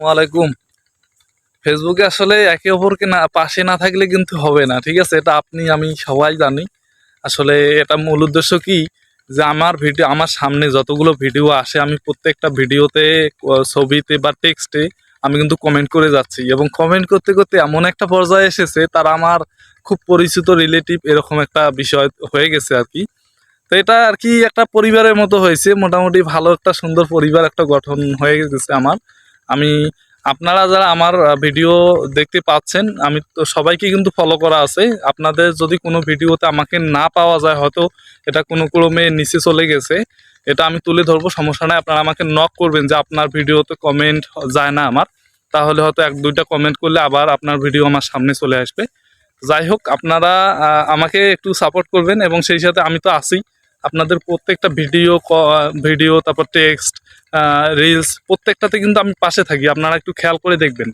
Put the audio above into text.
ওয়ালাইকুম। ফেসবুকে আসলে একে অপরকে না পাশে না থাকলে কিন্তু হবে না, ঠিক আছে? এটা আপনি আমি সবাই জানি। আসলে এটা মূল উদ্দেশ্য কি, যে আমার ভিডিও আমার সামনে যতগুলো ভিডিও আসে আমি প্রত্যেকটা ভিডিওতে ছবিতে বা টেক্সটে আমি কিন্তু কমেন্ট করে যাচ্ছি, এবং কমেন্ট করতে করতে এমন একটা পর্যায়ে এসেছে তারা আমার খুব পরিচিত রিলেটিভ, এরকম একটা বিষয় হয়ে গেছে আর কি। তো এটা আর কি একটা পরিবারের মতো হয়েছে, মোটামুটি ভালো একটা সুন্দর পরিবার একটা গঠন হয়ে গেছে আমার। আমি আপনারা যারা আমার ভিডিও দেখতে পাচ্ছেন, আমি তো সবাইকে কিন্তু ফলো করা আছে। আপনাদের যদি কোনো ভিডিওতে আমাকে না পাওয়া যায়, হয়তো এটা কোনো ক্রমে নিচে চলে গেছে, এটা আমি তুলে ধরবো, সমস্যা নাই। আপনারা আমাকে নক করবেন যে আপনার ভিডিওতে কমেন্ট যায় না আমার, তাহলে হয়তো এক দুইটা কমেন্ট করলে আবার আপনার ভিডিও আমার সামনে চলে আসবে। যাই হোক, আপনারা আমাকে একটু সাপোর্ট করবেন, এবং সেই সাথে আমি তো আছি। আপনাদের প্রত্যেকটা ভিডিও তারপর টেক্সট, রিলস প্রত্যেকটাতে কিন্তু আমি পাশে থাকি, আপনারা একটু খেয়াল করে দেখবেন।